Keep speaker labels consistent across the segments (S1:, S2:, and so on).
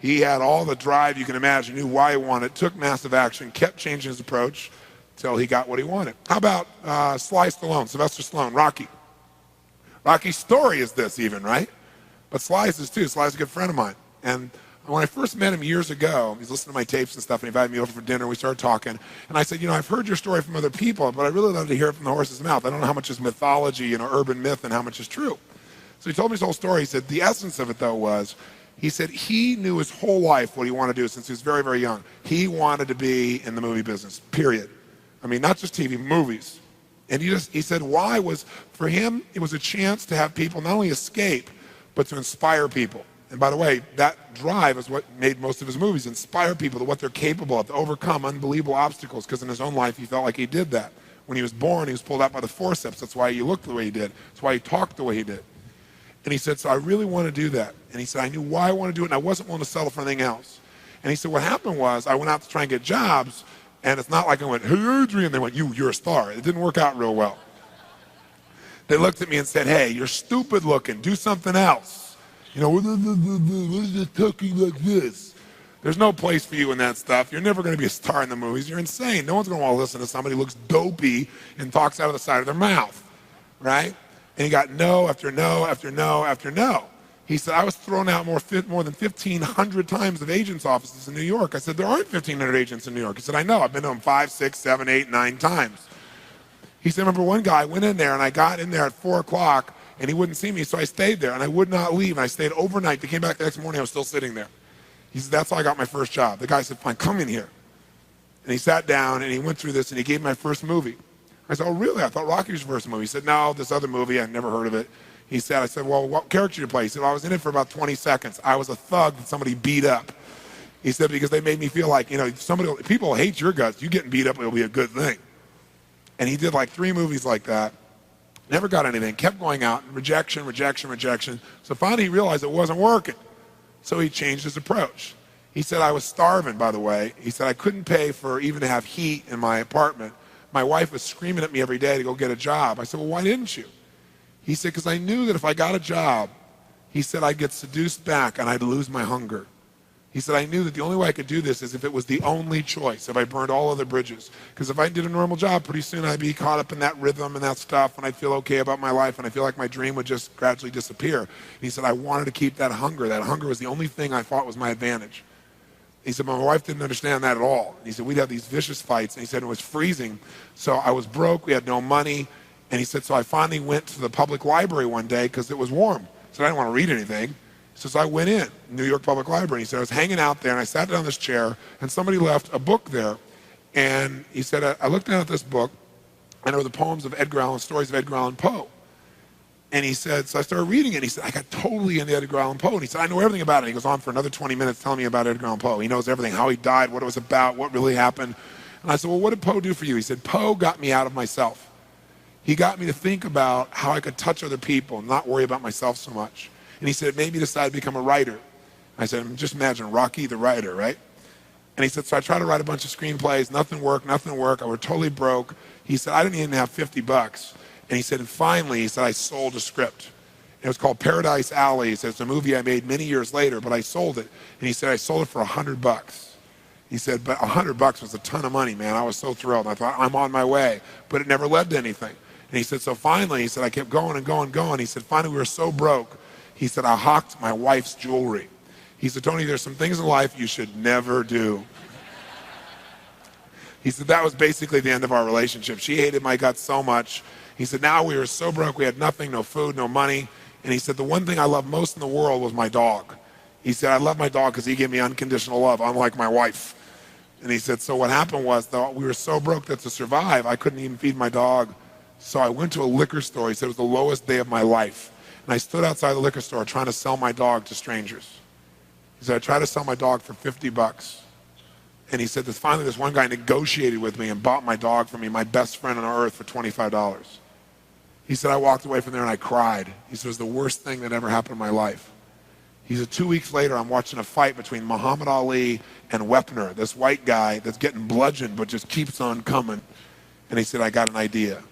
S1: He had all the drive you can imagine, knew why he wanted, took massive action, kept changing his approach until he got what he wanted. How about Sylvester Stallone, Rocky? Rocky's story is this even, right? But Sly's is too. Sly's a good friend of mine. And when I first met him years ago, he's listening to my tapes and stuff, and he invited me over for dinner. We started talking. And I said, I've heard your story from other people, but I really love to hear it from the horse's mouth. I don't know how much is mythology, urban myth, and how much is true. So he told me his whole story. He said the essence of it, though, was he said he knew his whole life what he wanted to do since he was very, very young. He wanted to be in the movie business, period. I mean, not just TV, movies. And he said why was, for him, it was a chance to have people not only escape, but to inspire people. And by the way, that drive is what made most of his movies, inspire people to what they're capable of, to overcome unbelievable obstacles, because in his own life, he felt like he did that. When he was born, he was pulled out by the forceps. That's why he looked the way he did. That's why he talked the way he did. And he said, so I really want to do that. And he said, I knew why I wanted to do it, and I wasn't willing to settle for anything else. And he said, what happened was, I went out to try and get jobs, and it's not like I went, hey, Adrian. They went, you're a star. It didn't work out real well. They looked at me and said, hey, you're stupid looking. Do something else. What is it talking like this? There's no place for you in that stuff. You're never going to be a star in the movies. You're insane. No one's going to want to listen to somebody who looks dopey and talks out of the side of their mouth, right? And he got no after no after no after no. He said, I was thrown out more than 1,500 times of agents' offices in New York. I said, there aren't 1,500 agents in New York. He said, I know. I've been to them 5, 6, 7, 8, 9 times. He said, remember one guy, I went in there, and I got in there at 4 o'clock, and he wouldn't see me, so I stayed there, and I would not leave. And I stayed overnight. They came back the next morning. I was still sitting there. He said, that's how I got my first job. The guy said, fine, come in here. And he sat down, and he went through this, and he gave me my first movie. I said, oh, really? I thought Rocky was your first movie. He said, no, this other movie, I'd never heard of it. I said, well, what character did you play? He said, well, I was in it for about 20 seconds. I was a thug that somebody beat up. He said, because they made me feel like, people hate your guts. You getting beat up, it'll be a good thing. And he did like 3 movies like that. Never got anything. Kept going out. Rejection, rejection, rejection. So finally he realized it wasn't working. So he changed his approach. He said, I was starving, by the way. He said, I couldn't pay for even to have heat in my apartment. My wife was screaming at me every day to go get a job. I said, well, why didn't you? He said, because I knew that if I got a job, he said, I'd get seduced back and I'd lose my hunger. He said, I knew that the only way I could do this is if it was the only choice, if I burned all other bridges. Because if I did a normal job, pretty soon I'd be caught up in that rhythm and that stuff, and I'd feel okay about my life, and I feel like my dream would just gradually disappear. And he said, I wanted to keep that hunger. That hunger was the only thing I thought was my advantage. He said, but my wife didn't understand that at all. And he said, we'd have these vicious fights, and he said it was freezing. So I was broke, we had no money, and he said, so I finally went to the public library one day because it was warm. So I didn't want to read anything. So I went in, New York Public Library. He said, I was hanging out there, and I sat down in this chair, and somebody left a book there. And he said, I looked down at this book, and there were the poems of Edgar Allan, stories of Edgar Allan Poe. And he said, so I started reading it, and he said, I got totally into Edgar Allan Poe. And he said, I know everything about it. He goes on for another 20 minutes telling me about Edgar Allan Poe. He knows everything, how he died, what it was about, what really happened. And I said, well, what did Poe do for you? He said, Poe got me out of myself. He got me to think about how I could touch other people and not worry about myself so much. And he said, it made me decide to become a writer. I said, just imagine Rocky the writer, right? And he said, so I tried to write a bunch of screenplays, nothing worked. I was totally broke. He said, I didn't even have $50. And he said, and finally, he said, I sold a script. And it was called Paradise Alley. He said, it's a movie I made many years later, but I sold it. And he said, I sold it for $100. He said, but $100 was a ton of money, man. I was so thrilled. I thought, I'm on my way. But it never led to anything. And he said, so finally, he said, I kept going and going and going. He said, finally, we were so broke. He said, I hawked my wife's jewelry. He said, Tony, there's some things in life you should never do. He said, that was basically the end of our relationship. She hated my guts so much. He said, now we were so broke, we had nothing, no food, no money. And he said, the one thing I loved most in the world was my dog. He said, I love my dog because he gave me unconditional love, unlike my wife. And he said, so what happened was, though, we were so broke that to survive, I couldn't even feed my dog. So I went to a liquor store. He said, it was the lowest day of my life. And I stood outside the liquor store trying to sell my dog to strangers. He said, I tried to sell my dog for $50. And he said, finally this one guy negotiated with me and bought my dog for me, my best friend on earth, for $25. He said, I walked away from there and I cried. He said, it was the worst thing that ever happened in my life. He said, 2 weeks later, I'm watching a fight between Muhammad Ali and Wepner, this white guy that's getting bludgeoned but just keeps on coming. And he said, I got an idea.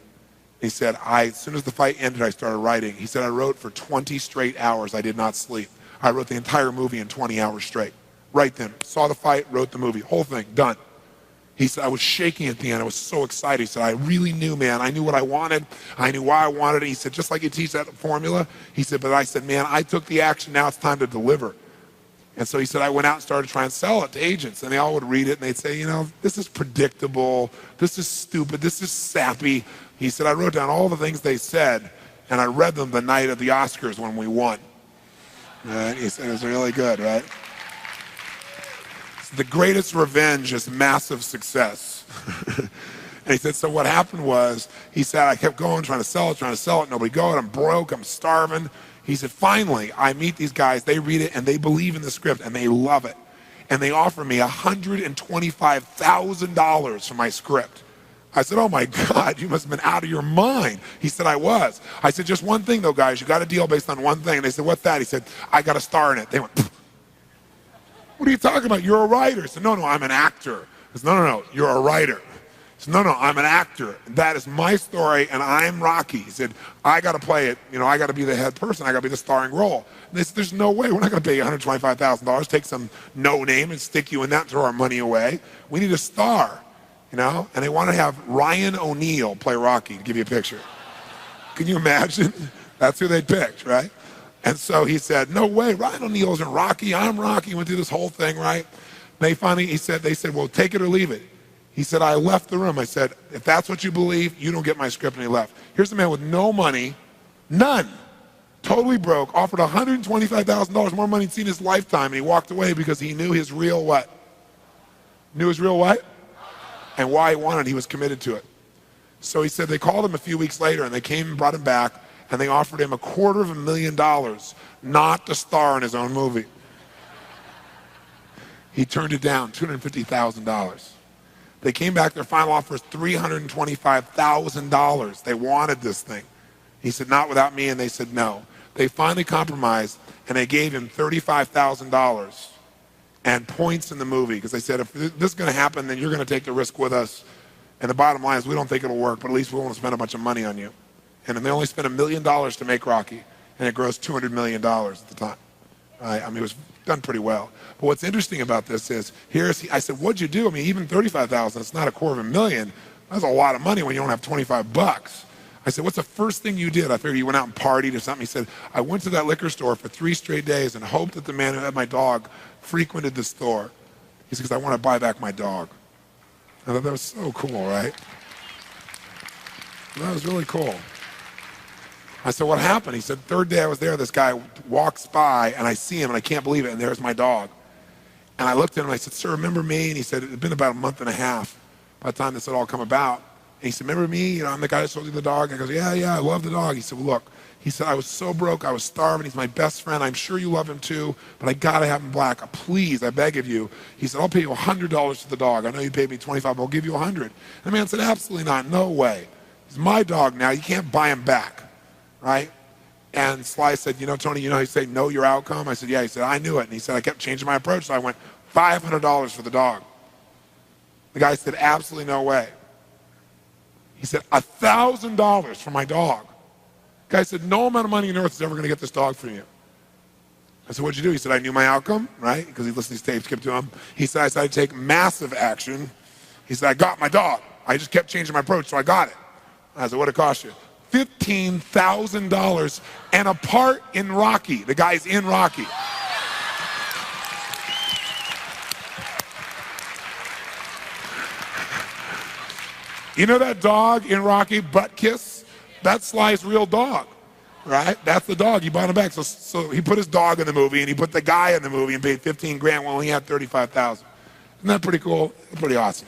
S1: He said, as soon as the fight ended, I started writing. He said, I wrote for 20 straight hours. I did not sleep. I wrote the entire movie in 20 hours straight. Right then. Saw the fight, wrote the movie. Whole thing, done. He said, I was shaking at the end. I was so excited. He said, I really knew, man. I knew what I wanted. I knew why I wanted it. He said, just like you teach that formula. He said, but I said, man, I took the action. Now it's time to deliver. And so he said, I went out and started trying to sell it to agents. And they all would read it, and they'd say, this is predictable. This is stupid. This is sappy. He said, I wrote down all the things they said, and I read them the night of the Oscars when we won. And he said, it was really good, right? The greatest revenge is massive success. And he said, so what happened was, he said, I kept going, trying to sell it, nobody go, and I'm broke, I'm starving. He said, finally, I meet these guys, they read it, and they believe in the script, and they love it. And they offer me $125,000 for my script. I said, oh my God, you must have been out of your mind. He said, I was. I said, just one thing though, guys, you got a deal based on one thing. And they said, what's that? He said, I got a star in it. They went, pfft. What are you talking about? You're a writer. I said, no, I'm an actor. I said, no, you're a writer. I said, no, I'm an actor. That is my story, and I'm Rocky. He said, I got to play it. I got to be the head person. I got to be the starring role. And they said, there's no way. We're not going to pay you $125,000, take some no name and stick you in that and throw our money away. We need a star, And they want to have Ryan O'Neal play Rocky, to give you a picture. Can you imagine? That's who they picked, right? And so he said, no way, Ryan O'Neal isn't Rocky, I'm Rocky. Went through this whole thing, right? They said, well, take it or leave it. He said, I left the room. I said, if that's what you believe, you don't get my script, and he left. Here's a man with no money, none, totally broke, offered $125,000 more money he'd seen in his lifetime, and he walked away because he knew his real what? Knew his real what? And why he wanted it, he was committed to it. So he said they called him a few weeks later, and they came and brought him back, and they offered him $250,000 not to star in his own movie. He turned it down, $250,000. They came back, their final offer was $325,000. They wanted this thing. He said, not without me, and they said no. They finally compromised, and they gave him $35,000 and points in the movie, because they said, if this is going to happen, then you're going to take the risk with us. And the bottom line is, we don't think it'll work, but at least we won't spend a bunch of money on you. And then they only spent $1 million to make Rocky, and it grossed $200 million at the time. It was done pretty well. But what's interesting about this is, I said, what'd you do? Even $35,000, it's not $250,000. That's a lot of money when you don't have $25. I said, what's the first thing you did? I figured you went out and partied or something. He said, I went to that liquor store for 3 straight days and hoped that the man who had my dog frequented the store. He said, because I want to buy back my dog. I thought that was so cool, right? That was really cool. I said, what happened? He said, third day I was there, this guy walks by, and I see him, and I can't believe it, and there's my dog. And I looked at him, and I said, sir, remember me? And he said, it had been about a month and a half by the time this had all come about. And he said, remember me? I'm the guy that sold you the dog. And I goes, yeah, I love the dog. He said, well, look. He said, I was so broke, I was starving. He's my best friend. I'm sure you love him too, but I got to have him black. Please, I beg of you. He said, I'll pay you $100 for the dog. I know you paid me $25, but I'll give you $100. And the man said, absolutely not, no way. He's my dog now. You can't buy him back, right? And Sly said, Tony, how you say know your outcome? I said, yeah. He said, I knew it. And he said, I kept changing my approach. So I went, $500 for the dog. The guy said, absolutely no way. He said, $1,000 for my dog. The guy said, no amount of money on earth is ever going to get this dog from you. I said, what'd you do? He said, I knew my outcome, right? Because he listened to these tapes, kept to him. He said, I decided to take massive action. He said, I got my dog. I just kept changing my approach, so I got it. I said, what'd it cost you? $15,000 and a part in Rocky. The guy's in Rocky. You know that dog in Rocky, Butt Kiss? That's Sly's real dog, right? That's the dog. He bought him back. So he put his dog in the movie, and he put the guy in the movie and paid $15,000 when he had $35,000. Isn't that pretty cool? Pretty awesome.